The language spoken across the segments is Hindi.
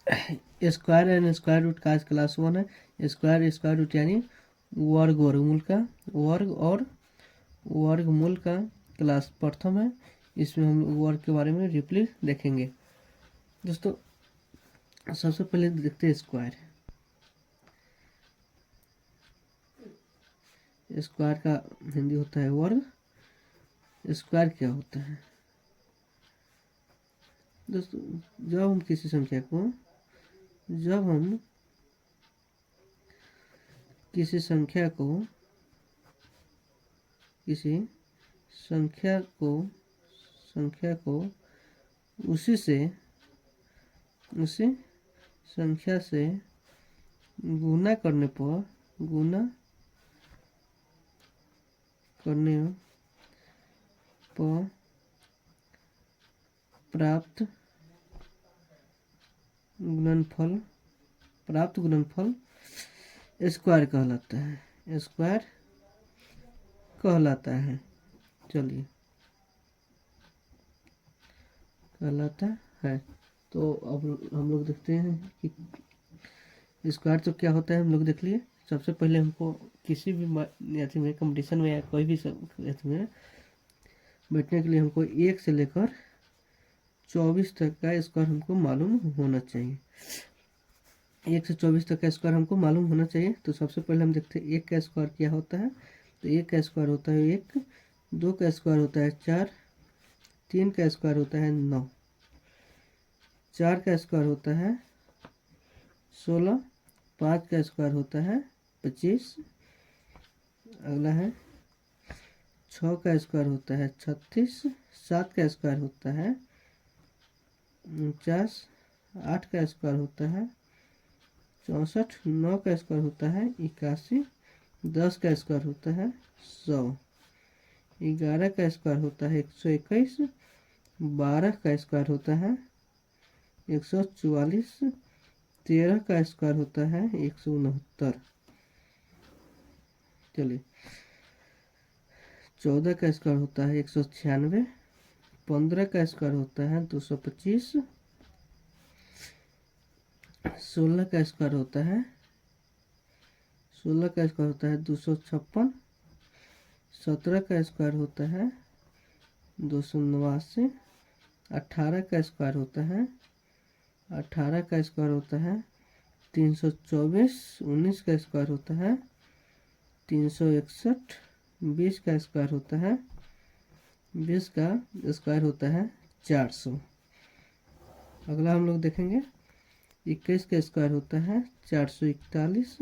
स्क्वायर एंड स्क्वायर रूट का आज क्लास 1 है। स्क्वायर रूट यानी वर्गमूल का, और वर्गमूल का क्लास प्रथम है। इसमें हम वर्ग के बारे में डीपली देखेंगे। दोस्तों सबसे पहले देखते हैं स्क्वायर। स्क्वायर का हिंदी होता है वर्ग। स्क्वायर क्या होता है दोस्तों? जब हम किसी संख्या को किसी संख्या को उसी संख्या से गुना करने पर प्राप्त गुणनफल स्क्वायर कहलाता है। चलिए, कहलाता है। तो अब हम लोग देखते हैं कि स्क्वायर तो क्या होता है। हम लोग देख लिए। सबसे पहले हमको किसी भी अथी में, कंपटीशन में या कोई भी अथी में बैठने के लिए हमको 1 से लेकर 24 तक का स्क्वायर हमको मालूम होना चाहिए। 1 से 24 तक का स्क्वायर हमको मालूम होना चाहिए। तो सबसे पहले हम देखते हैं 1 का स्क्वायर क्या होता है। तो 1 का स्क्वायर होता है 1, 2 का स्क्वायर होता है 4, 3 का स्क्वायर होता है 9, 4 का स्क्वायर होता है 16, 5 का स्क्वायर होता है 25। अगला है 6 का स्क्वायर होता है 36, 7 का स्क्वायर होता है 49, 8 का स्क्वायर होता है 64, 9 का स्क्वायर होता है 81, 10 का स्क्वायर होता है 100, 11 का स्क्वायर होता है 121, 12 का स्क्वायर होता है 144, 13 का स्क्वायर होता है 169। चलिए, 14 का स्क्वायर होता है 196, 15 का स्क्वायर होता है 225, 16 का स्क्वायर होता है 256, 17 का स्क्वायर होता है 289, 18 का स्क्वायर होता है 324, 19 का स्क्वायर होता है 361, 20 का स्क्वायर होता है 400। अगला हम लोग देखेंगे 21 का स्क्वायर होता है 441,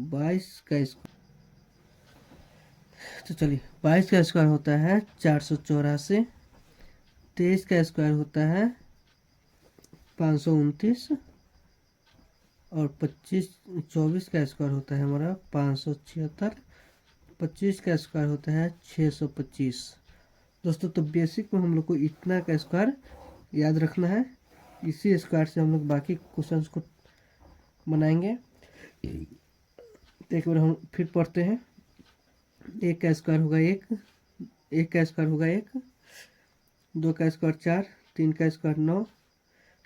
22 का स्क्वायर, तो चलिए 22 का स्क्वायर होता है 484, 23 का स्क्वायर होता है 529, और 24 का स्क्वायर होता है हमारा 576, 25 का स्क्वायर होता है 625। दोस्तों तो बेसिक में हम लोग को इतना का स्क्वायर याद रखना है। इसी स्क्वायर से हम लोग बाकी क्वेश्चंस को बनाएंगे। तो एक बार हम फिर पढ़ते हैं। 1 का स्क्वायर होगा 1, 1 का स्क्वायर होगा 1, 2 का स्क्वायर 4, 3 का स्क्वायर 9,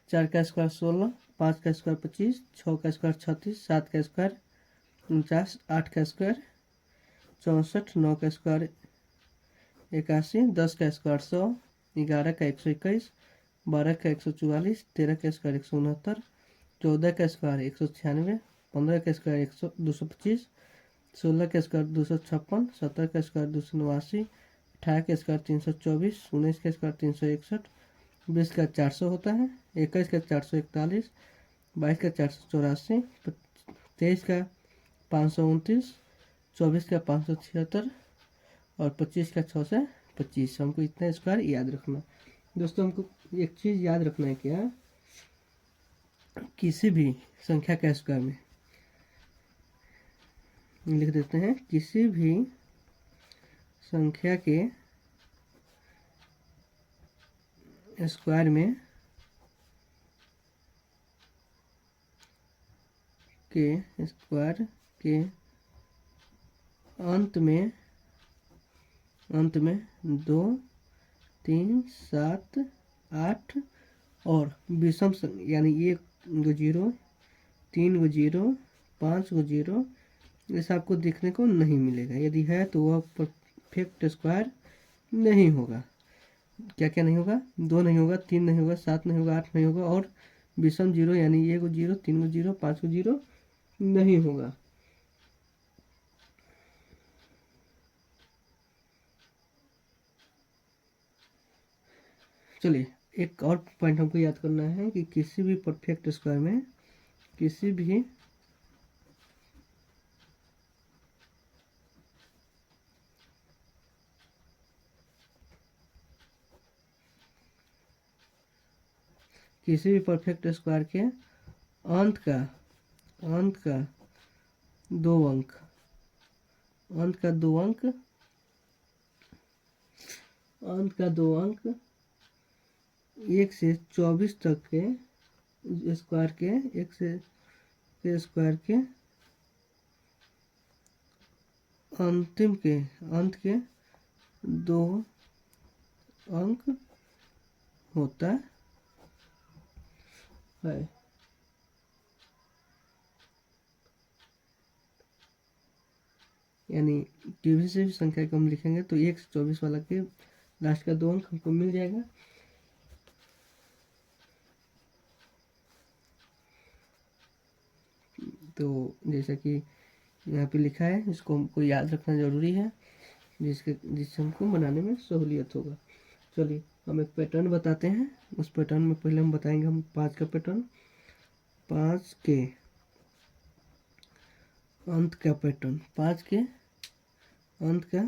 4 का स्क्वायर 16, 5 का स्क्वायर 25, 6 का स्क्वायर 36, 7 का स्क्वायर 49, 8 का स्क्वायर 64, 9 का स्क्वायर 81, 10 का स्क्वायर 100, 11 का 121, 12 का 144, 13 का स्क्वायर 169, 14 का स्क्वायर 196, 15 का स्क्वायर 225, 16 का स्क्वायर 256, 17 का स्क्वायर 289, 18 का स्क्वायर 324, 19 का स्क्वायर 361, 20 का 400 होता है, 21 का 441, 22 का 484, 23 का 529, 24 का 576, और 25 का 6 से 25। हमको इतना स्क्वायर याद रखना। दोस्तों हमको एक चीज़ याद रखना है, क्या किसी भी संख्या का स्क्वायर में लिख देते हैं, किसी भी संख्या के स्क्वायर में अंत में 2, 3, 7, 8 और विषम यानी 1 गो 0, 3 गो 0, 5 गो 0 ऐसा आपको देखने को नहीं मिलेगा। यदि है तो वह परफेक्ट स्क्वायर नहीं होगा। क्या क्या नहीं होगा? 2 नहीं होगा, 3 नहीं होगा, 7 नहीं होगा, 8 नहीं होगा, और विषम 0 यानी 1 गो 0, 3 गो 0, 5 गो 0 नहीं होगा। चलिए एक और पॉइंट हमको याद करना है कि किसी भी परफेक्ट स्क्वायर में किसी भी परफेक्ट स्क्वायर के अंत का 2 अंक, अंत का 2 अंक, 1 से 24 तक के स्क्वायर के 1 से के स्क्वायर के अंत के 2 अंक होता है। यानी किसी से भी संख्या को हम लिखेंगे तो 1 से 24 वाला के लास्ट का 2 अंक हमको मिल जाएगा। तो जैसा कि यहाँ पे लिखा है, इसको हमको याद रखना ज़रूरी है जिससे हमको बनाने में सहूलियत होगा। चलिए हम एक पैटर्न बताते हैं। उस पैटर्न में पहले हम बताएंगे हम 5 का पैटर्न, 5 के अंत का पैटर्न, 5 के अंत का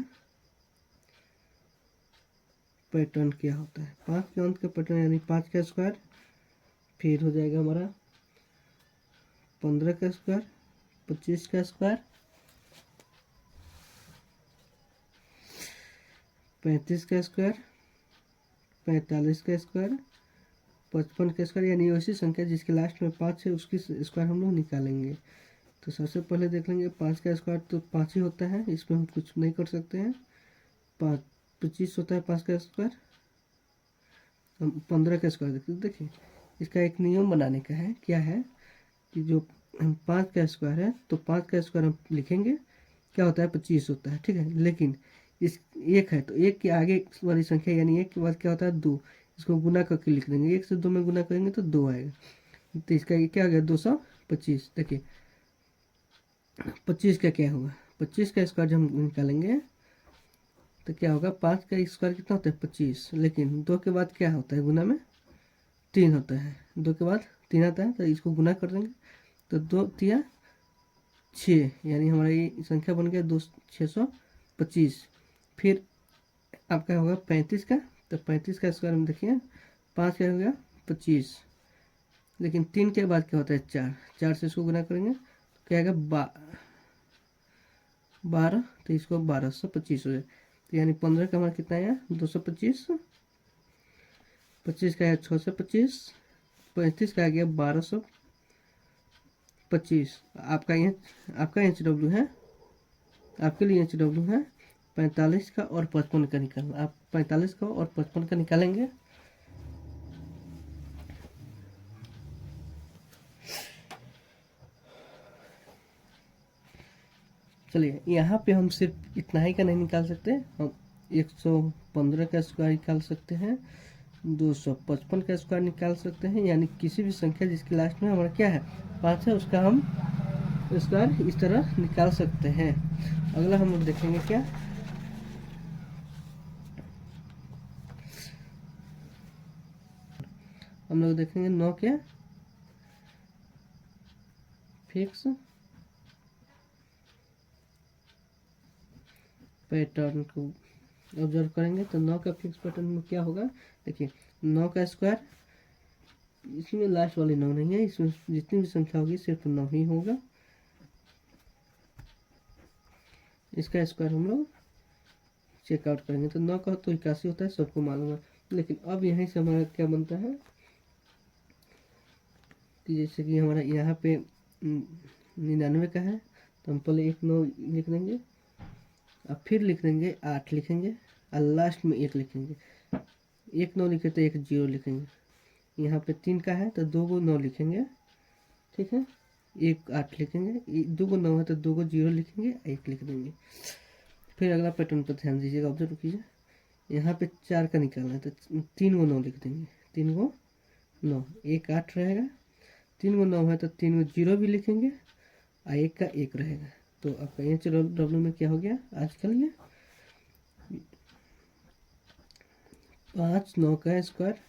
पैटर्न क्या होता है। 5 के अंत का पैटर्न यानी 5 का स्क्वायर, फिर हो जाएगा हमारा 15 का स्क्वायर, 25 का स्क्वायर, 35 का स्क्वायर, 45 का स्क्वायर, 55 का स्क्वायर। यानी वैसी संख्या जिसके लास्ट में 5 है उसकी स्क्वायर हम लोग निकालेंगे। तो सबसे पहले देख लेंगे 5 का स्क्वायर तो 5 ही होता है, इसमें हम कुछ नहीं कर सकते हैं। 25 होता है 5 का स्क्वायर। हम 15 का स्क्वायर देखिए इसका एक नियम बनाने का है। क्या है कि जो 5 का स्क्वायर है तो 5 का स्क्वायर हम लिखेंगे क्या होता है 25 होता है, ठीक है। लेकिन इस 1 है तो 1 के आगे वाली संख्या यानी 1 के बाद क्या होता है 2, इसको गुना करके लिख देंगे। 1 से 2 में गुना करेंगे तो 2 आएगा। तो इसका क्या हो गया 225। देखिए 25 का क्या होगा, 25 का स्क्वायर जब हम निकालेंगे तो क्या होगा, 5 का स्क्वायर कितना होता है 25, लेकिन 2 के बाद क्या होता है गुना में 3 होता है। 2 के बाद 3 आता है तो इसको गुना कर देंगे तो 2 तिया 6, यानी हमारा ये संख्या बन गया 625। फिर आपका होगा 35 का, तो 35 का स्क्वायर में देखिए 5 का हो गया 25, लेकिन 3 के बाद क्या होता है 4 से इसको गुना करेंगे तो क्या आएगा 12, तो इसको 1225 हो जाए। तो यानी 15 का हमारा कितना आया 225, 25 का आया 625, 35 का आ गया 1225। आपका HW है, आपके लिए HW है 45 का और 55 का निकालना। आप 45 का और 55 का निकालेंगे। चलिए यहाँ पे हम सिर्फ इतना ही का नहीं निकाल सकते, हम 115 का स्क्वायर निकाल सकते हैं, 255 का स्क्वायर निकाल सकते हैं। यानी किसी भी संख्या जिसके लास्ट में हमारा क्या है 5 है उसका हम स्क्वायर इस तरह निकाल सकते हैं। अगला हम लोग देखेंगे क्या, हम लोग देखेंगे 9 के फिक्स पैटर्न को ऑब्जर्व करेंगे। तो 9 का फिक्स पैटर्न में क्या होगा, देखिए 9 का स्क्वायर, इसमें लास्ट वाली 9 नहीं है, इसमें जितनी भी संख्या होगी सिर्फ 9 ही होगा। इसका स्क्वायर हम लोग चेकआउट करेंगे तो 9 का तो 81 होता है, सबको मालूम है। लेकिन अब यहीं से हमारा क्या बनता है कि जैसे कि हमारा यहाँ पे 99 का है तो हम पहले 1 9 लिख देंगे, अब फिर लिख देंगे 8 लिखेंगे और लास्ट में 1 लिखेंगे। 1 9 लिखे तो 1 0 लिखेंगे, यहाँ पे 3 का है तो 2 को 9 लिखेंगे, ठीक है, 1 8 लिखेंगे, 2 को 9 है तो 2 को 0 लिखेंगे, 1 लिख देंगे। फिर अगला पैटर्न पर ध्यान दीजिएगा, ऑब्जर्व कीजिए। यहाँ पे 4 का निकालना है तो 3 को 9 लिख देंगे, 3 को 9, 1 8 रहेगा, 3 को 9 है तो 3 को 0 भी लिखेंगे और 1 का 1 रहेगा। तो आपका HW में क्या हो गया आजकल ये 5 9 का स्क्वायर,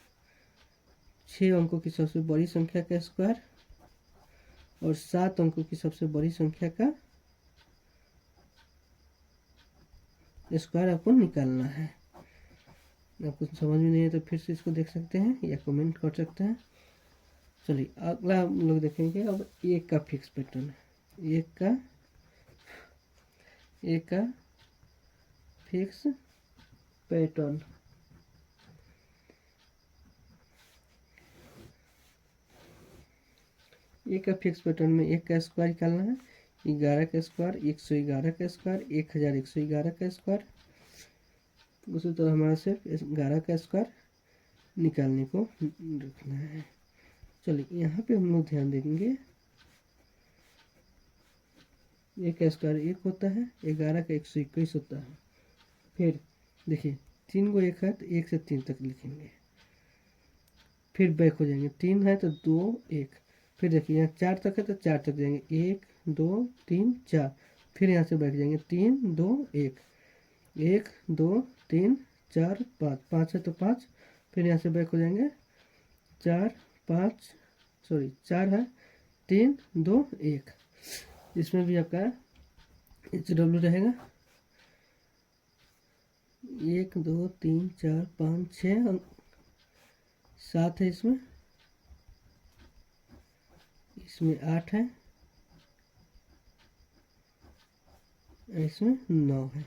6 अंकों की सबसे बड़ी संख्या का स्क्वायर और 7 अंकों की सबसे बड़ी संख्या का स्क्वायर आपको निकालना है। आपको समझ में नहीं है तो फिर से इसको देख सकते हैं या कमेंट कर सकते हैं। चलिए अगला हम लोग देखेंगे अब 1 का फिक्स पैटर्न है। 1 का फिक्स पैटर्न, एक का फिक्स पैटर्न में 1 का स्क्वायर निकालना है, 11 का स्क्वायर, 111 का स्क्वायर, 1111 का स्क्वायर। उसी तरह हमारा सिर्फ 11 का स्क्वायर निकालने को रखना है। चलिए यहाँ पे हम लोग ध्यान देंगे, 1 का स्क्वायर 1 होता है, 11 का 121 होता है। फिर देखिए 3 को 1 है तो 1 से 3 तक लिखेंगे, फिर बैक हो जाएंगे, 3 है तो 2 1, फिर देखिए यहाँ 4 तक है तो 4 तक जाएंगे, 1 2 3 4, फिर यहाँ से बैठ जाएंगे 3 2 1, 1 2 3 4 5, 5 है तो 5, फिर यहाँ से बैक हो जाएंगे 4 5 4 है 3 2 1। इसमें भी आपका HW रहेगा 1 2 3 4 5 6 7 है, इसमें 8 है, इसमें 9 है।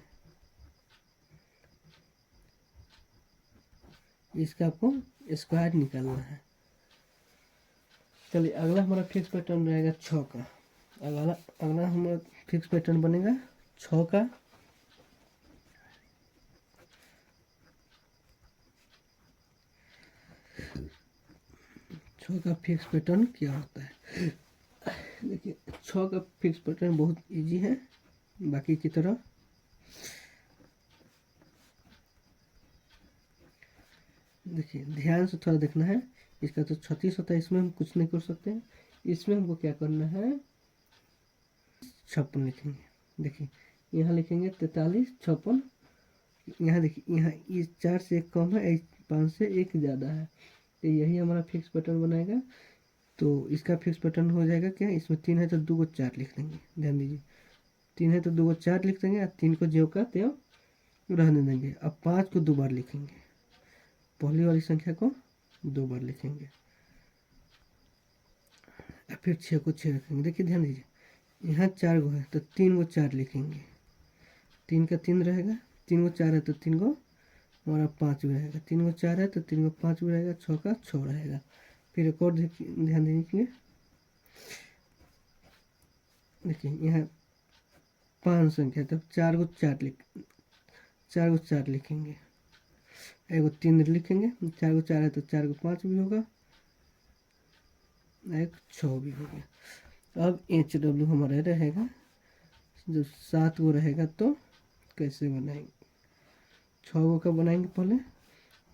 इसका आपको स्क्वायर निकालना है। चलिए अगला हमारा फिक्स पैटर्न रहेगा 6 का। अगला हमारा फिक्स पैटर्न बनेगा 6 का। 6 का फिक्स पैटर्न क्या होता है? देखिए 6 का फिक्स पैटर्न बहुत इजी है बाकी की तरह। देखिए ध्यान से थोड़ा देखना है, इसका तो 36 होता है, इसमें हम कुछ नहीं कर सकते हैं। इसमें हमको क्या करना है 56 लिखेंगे। देखिए यहाँ लिखेंगे 43 56, यहाँ देखिए यहाँ इस 4 से 1 कम है, 5 से 1 ज़्यादा है, तो यही हमारा फिक्स पैटर्न बनाएगा। तो इसका फिक्स पैटर्न हो जाएगा क्या, इसमें 3 है तो 2 को 4 लिख देंगे। ध्यान दीजिए 3 है तो 2 को 4 लिख देंगे और 3 को ज्यों का त्यों रहने देंगे। अब 5 को 2 बार लिखेंगे, पहली वाली संख्या को 2 बार लिखेंगे, फिर 6 को 6 रखेंगे। देखिए ध्यान दीजिए यहाँ 4 गो है तो 3 को 4 लिखेंगे, 3 का 3 रहेगा, 3 को 4 है तो 3 को हमारा 5 भी रहेगा, 3 को 4 है तो 3 को 5 भी रहेगा, 6 का 6 रहेगा। फिर एक और ध्यान दीजिए, देखिए यहाँ 5 संख्या तब 4 को 4 लिखेंगे, एगो 3 लिखेंगे, 4 को 4 है तो 4 को 5 भी होगा, एक 6 भी हो गया। अब HW हमारा रहेगा, जब 7 को रहेगा तो कैसे बनाएंगे, 6 को का बनाएंगे पहले,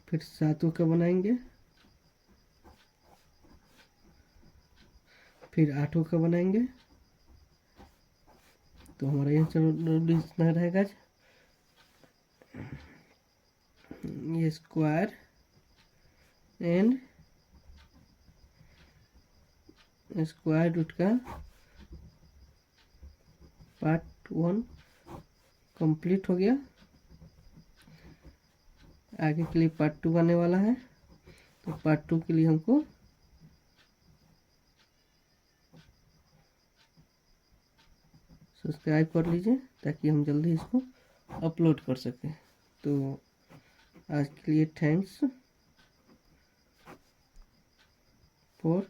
फिर 7 को का बनाएंगे, फिर 8 को का बनाएंगे। तो हमारा HW इतना रहेगा, ये स्क्वायर एंड स्क्वायर रूट का पार्ट 1 कंप्लीट हो गया। आगे के लिए पार्ट 2 आने वाला है, तो पार्ट 2 के लिए हमको सब्सक्राइब कर लीजिए ताकि हम जल्दी इसको अपलोड कर सकें। तो आज के लिए thanks for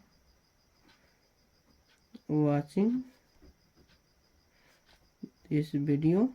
watching this video।